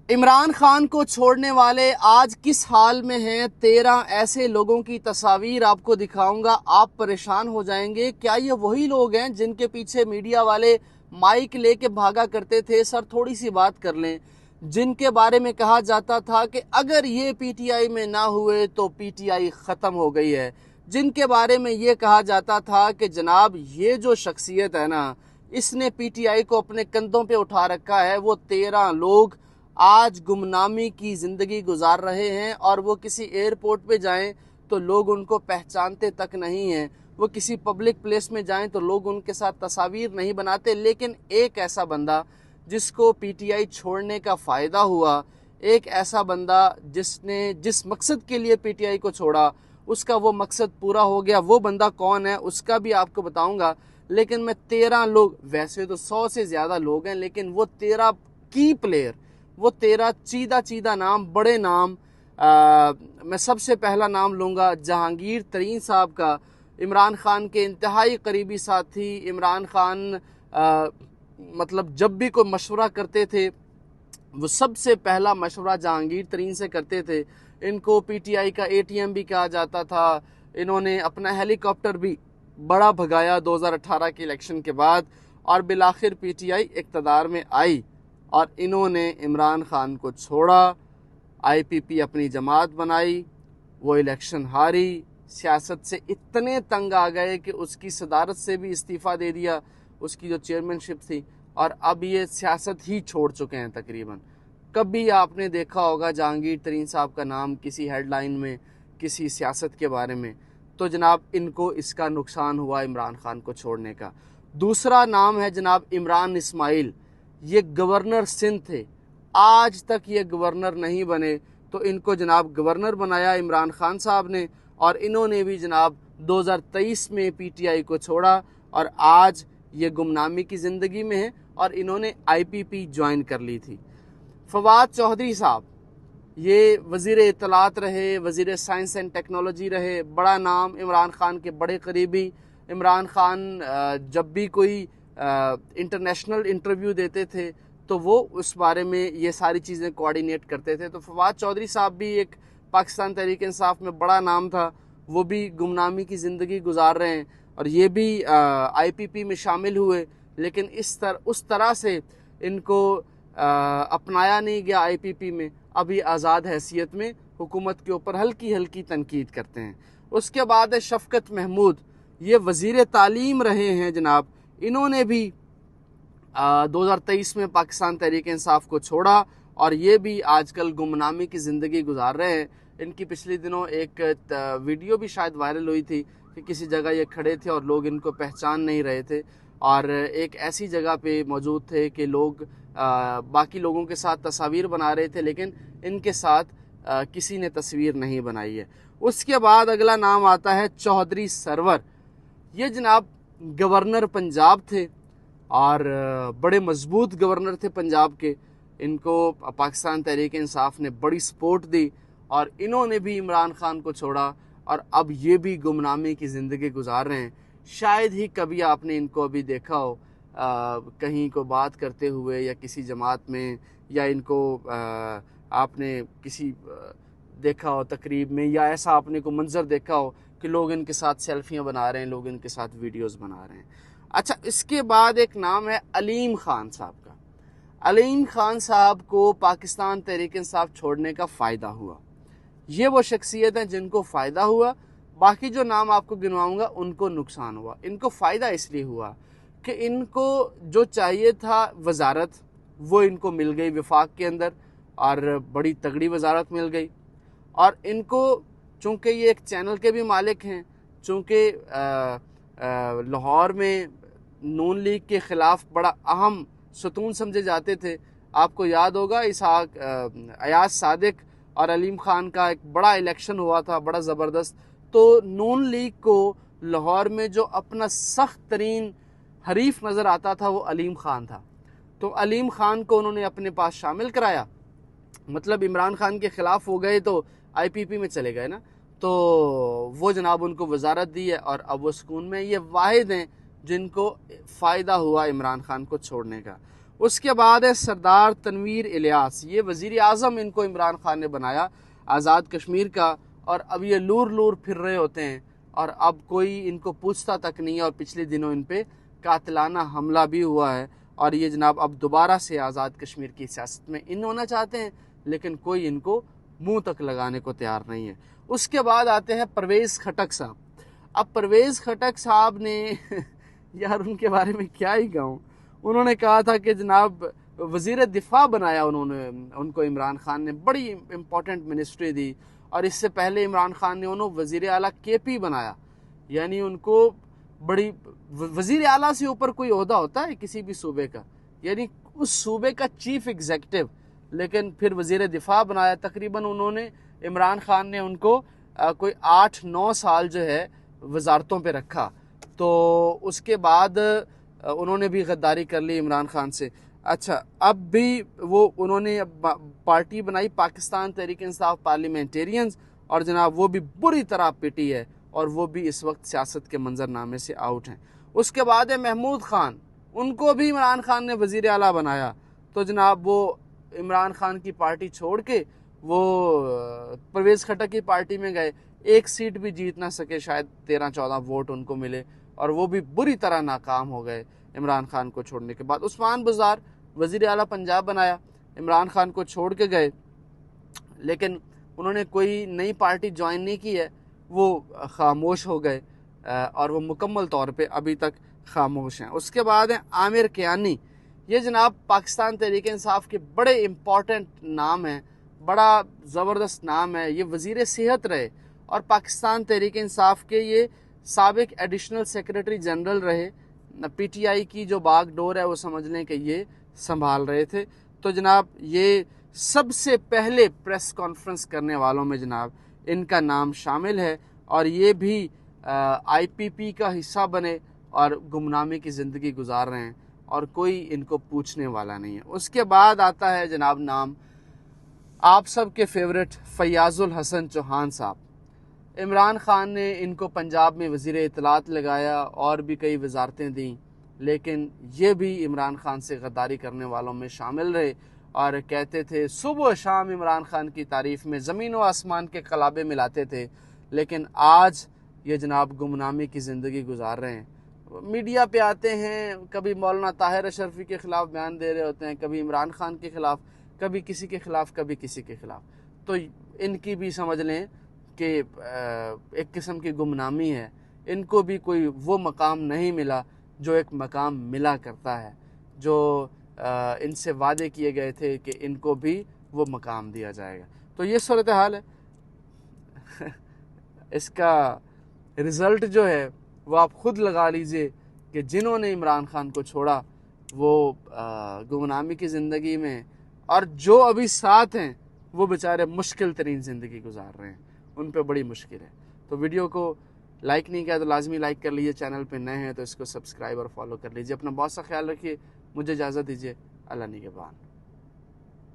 इमरान खान को छोड़ने वाले आज किस हाल में हैं, 13 ऐसे लोगों की तस्वीर आपको दिखाऊंगा। आप परेशान हो जाएंगे, क्या ये वही लोग हैं जिनके पीछे मीडिया वाले माइक लेके भागा करते थे। सर थोड़ी सी बात कर लें, जिनके बारे में कहा जाता था कि अगर ये पीटीआई में ना हुए तो पीटीआई ख़त्म हो गई है, जिनके बारे में ये कहा जाता था कि जनाब ये जो शख्सियत है ना, इसने पीटीआई को अपने कंधों पे उठा रखा है, वो 13 लोग आज गुमनामी की ज़िंदगी गुजार रहे हैं। और वो किसी एयरपोर्ट पे जाएं तो लोग उनको पहचानते तक नहीं हैं, वो किसी पब्लिक प्लेस में जाएं तो लोग उनके साथ तस्वीर नहीं बनाते। लेकिन एक ऐसा बंदा जिसको पीटीआई छोड़ने का फ़ायदा हुआ, एक ऐसा बंदा जिसने जिस मकसद के लिए पीटीआई को छोड़ा उसका वो मकसद पूरा हो गया। वो बंदा कौन है उसका भी आपको बताऊंगा। लेकिन मैं 13 लोग, वैसे तो 100 से ज़्यादा लोग हैं, लेकिन वो 13 की प्लेयर, वो 13 चीदा नाम, बड़े नाम। मैं सबसे पहला नाम लूँगा जहांगीर तरीन साहब का, इमरान खान के इंतहाई करीबी साथी। इमरान खान मतलब जब भी कोई मशवरा करते थे वो सबसे पहला मशवरा जहांगीर तरीन से करते थे। इनको पीटीआई का एटीएम भी कहा जाता था। इन्होंने अपना हेलीकॉप्टर भी बड़ा भगाया 2018 के इलेक्शन के बाद, और बिलाखिर पीटीआई इक़्तिदार में आई और इन्होंने इमरान खान को छोड़ा। आईपीपी अपनी जमात बनाई, वो इलेक्शन हारी, सियासत से इतने तंग आ गए कि उसकी सदारत से भी इस्तीफ़ा दे दिया, उसकी जो चेयरमैनशिप थी, और अब ये सियासत ही छोड़ चुके हैं तकरीबन। कभी आपने देखा होगा जहांगीर तरीन साहब का नाम किसी हेडलाइन में किसी सियासत के बारे में, तो जनाब इनको इसका नुकसान हुआ इमरान खान को छोड़ने का। दूसरा नाम है जनाब इमरान इस्माइल। ये गवर्नर सिंध थे, आज तक ये गवर्नर नहीं बने, तो इनको जनाब गवर्नर बनाया इमरान खान साहब ने, और इन्होंने भी जनाब 2023 में पीटीआई को छोड़ा और आज ये गुमनामी की ज़िंदगी में है, और इन्होंने आईपीपी ज्वाइन कर ली थी। फवाद चौधरी साहब, ये वज़ीर इत्तलात रहे, वज़ीर साइंस एंड टेक्नोलॉजी रहे, बड़ा नाम, इमरान खान के बड़े करीबी। इमरान खान जब भी कोई इंटरनेशनल इंटरव्यू देते थे तो वो उस बारे में ये सारी चीज़ें कोऑर्डिनेट करते थे। तो फवाद चौधरी साहब भी एक पाकिस्तान तहरीक इंसाफ में बड़ा नाम था, वो भी गुमनामी की ज़िंदगी गुजार रहे हैं, और ये भी आईपीपी में शामिल हुए। लेकिन उस तरह से इनको अपनाया नहीं गया आईपीपी में। अभी आज़ाद हैसियत में हुकूमत के ऊपर हल्की हल्की तनकीद करते हैं। उसके बाद है शफ़कत महमूद, ये वज़ीर तालीम रहे हैं जनाब। इन्होंने भी 2023 में पाकिस्तान तहरीक इंसाफ को छोड़ा, और ये भी आजकल गुमनामी की ज़िंदगी गुजार रहे हैं। इनकी पिछले दिनों एक वीडियो भी शायद वायरल हुई थी कि किसी जगह ये खड़े थे और लोग इनको पहचान नहीं रहे थे, और एक ऐसी जगह पे मौजूद थे कि लोग बाकी लोगों के साथ तस्वीर बना रहे थे, लेकिन इनके साथ किसी ने तस्वीर नहीं बनाई है। उसके बाद अगला नाम आता है चौधरी सरवर। ये जनाब गवर्नर पंजाब थे, और बड़े मजबूत गवर्नर थे पंजाब के। इनको पाकिस्तान तहरीक इंसाफ ने बड़ी सपोर्ट दी, और इन्होंने भी इमरान खान को छोड़ा, और अब ये भी गुमनामी की ज़िंदगी गुजार रहे हैं। शायद ही कभी आपने इनको अभी देखा हो कहीं को बात करते हुए या किसी जमात में, या इनको आपने किसी देखा हो तकरीब में, या ऐसा आपने को मंजर देखा हो कि लोग इनके साथ सेल्फियाँ बना रहे हैं, लोग इनके साथ वीडियोस बना रहे हैं। अच्छा, इसके बाद एक नाम है अलीम खान साहब का। अलीम खान साहब को पाकिस्तान तहरीक इंसाफ छोड़ने का फ़ायदा हुआ। ये वो शख्सियत हैं जिनको फ़ायदा हुआ। बाकी जो नाम आपको गिनवाऊंगा उनको नुकसान हुआ। इनको फ़ायदा इसलिए हुआ कि इनको जो चाहिए था वजारत, वो इनको मिल गई वफाक के अंदर, और बड़ी तगड़ी वजारत मिल गई। और इनको चूँकि ये एक चैनल के भी मालिक हैं, चूँकि लाहौर में नून लीग के ख़िलाफ़ बड़ा अहम सतून समझे जाते थे। आपको याद होगा इसहाक अयाज सादिक और अलीम खान का एक बड़ा इलेक्शन हुआ था, बड़ा ज़बरदस्त। तो नून लीग को लाहौर में जो अपना सख्त तरीन हरीफ नज़र आता था वो अलीम खान था। तो अलीम खान को उन्होंने अपने पास शामिल कराया, मतलब इमरान खान के ख़िलाफ़ हो गए तो आईपीपी में चले गए ना, तो वो जनाब उनको वजारत दी है, और अब वो सुकून में। ये वाहिद हैं जिनको फ़ायदा हुआ इमरान खान को छोड़ने का। اس کے بعد ہے سردار تنویر الیاس، یہ وزیر اعظم ان کو عمران خان نے بنایا آزاد کشمیر کا، اور اب یہ لور لور پھر رہے ہوتے ہیں اور اب کوئی ان کو پوچھتا تک نہیں ہے، اور پچھلے دنوں ان پہ قاتلانہ حملہ بھی ہوا ہے، اور یہ جناب اب دوبارہ سے آزاد کشمیر کی سیاست میں ان ہونا چاہتے ہیں، لیکن کوئی ان کو منہ تک لگانے کو تیار نہیں ہے۔ اس کے بعد آتے ہیں پرویز خٹک صاحب۔ اب پرویز خٹک صاحب نے یار ان کے بارے میں کیا ہی کہوں، انہوں نے کہا تھا کہ جناب وزیر دفاع بنایا انہوں نے ان کو عمران خان نے، بڑی امپورٹنٹ منسٹری دی، اور اس سے پہلے عمران خان نے انہوں وزیر اعلیٰ کے پی بنایا، یعنی ان کو بڑی، وزیر اعلیٰ سے اوپر کوئی عہدہ ہوتا ہے کسی بھی صوبے کا، یعنی اس صوبے کا چیف ایگزیکٹو، لیکن پھر وزیر دفاع بنایا۔ تقریباً انہوں نے عمران خان نے ان کو کوئی 8-9 سال جو ہے وزارتوں پہ رکھا، تو اس کے بعد انہوں نے بھی غداری کر لی عمران خان سے۔ اچھا، اب بھی وہ انہوں نے پارٹی بنائی پاکستان تحریک انصاف پارلیمنٹیرینز، اور جناب وہ بھی بری طرح پٹی ہے، اور وہ بھی اس وقت سیاست کے منظرنامے سے آؤٹ ہیں۔ اس کے بعد ہے محمود خان، ان کو بھی عمران خان نے وزیر اعلیٰ بنایا، تو جناب وہ عمران خان کی پارٹی چھوڑ کے وہ پرویز خٹک کی پارٹی میں گئے، ایک سیٹ بھی جیت نہ سکے، شاید 13-14 ووٹ ان کو ملے، اور وہ بھی بری طرح ناکام ہو گئے عمران خان کو چھوڑنے کے بعد۔ عثمان بزدار وزیر اعلیٰ پنجاب بنایا، عمران خان کو چھوڑ کے گئے، لیکن انہوں نے کوئی نئی پارٹی جوائن نہیں کی ہے، وہ خاموش ہو گئے، اور وہ مکمل طور پہ ابھی تک خاموش ہیں۔ اس کے بعد ہیں عامر کیانی، یہ جناب پاکستان تحریک انصاف کے بڑے امپورٹنٹ نام ہیں، بڑا زبردست نام ہے، یہ وزیر صحت رہے، اور پاکستان تحریک انصاف کے یہ سابق ایڈیشنل سیکریٹری جنرل رہے، پی ٹی آئی کی جو باغ ڈور ہے وہ سمجھ لیں کہ یہ سنبھال رہے تھے۔ تو جناب یہ سب سے پہلے پریس کانفرنس کرنے والوں میں جناب ان کا نام شامل ہے، اور یہ بھی آئی پی پی کا حصہ بنے اور گمنامی کی زندگی گزار رہے ہیں، اور کوئی ان کو پوچھنے والا نہیں ہے۔ اس کے بعد آتا ہے جناب نام آپ سب کے فیورٹ فیاض الحسن چوہان صاحب۔ عمران خان نے ان کو پنجاب میں وزیر اطلاعات لگایا اور بھی کئی وزارتیں دیں، لیکن یہ بھی عمران خان سے غداری کرنے والوں میں شامل رہے، اور کہتے تھے صبح و شام عمران خان کی تعریف میں زمین و آسمان کے قلابے ملاتے تھے، لیکن آج یہ جناب گمنامی کی زندگی گزار رہے ہیں۔ میڈیا پہ آتے ہیں، کبھی مولانا طاہر اشرفی کے خلاف بیان دے رہے ہوتے ہیں، کبھی عمران خان کے خلاف، کبھی کسی کے خلاف، کبھی کسی کے خلاف، تو ان کی بھی سمجھ لیں کہ ایک قسم کی گمنامی ہے، ان کو بھی کوئی وہ مقام نہیں ملا جو ایک مقام ملا کرتا ہے، جو ان سے وعدے کیے گئے تھے کہ ان کو بھی وہ مقام دیا جائے گا۔ تو یہ صورتحال ہے۔ اس کا رزلٹ جو ہے وہ آپ خود لگا لیجئے کہ جنہوں نے عمران خان کو چھوڑا وہ گمنامی کی زندگی میں، اور جو ابھی ساتھ ہیں وہ بیچارے مشکل ترین زندگی گزار رہے ہیں، ان پہ بڑی مشکل ہے۔ تو ویڈیو کو لائک نہیں کیا تو لازمی لائک کر لیجئے، چینل پہ نئے ہیں تو اس کو سبسکرائب اور فالو کر لیجئے۔ اپنا بہت سا خیال رکھیے، مجھے اجازت دیجیے، اللہ نگہبان۔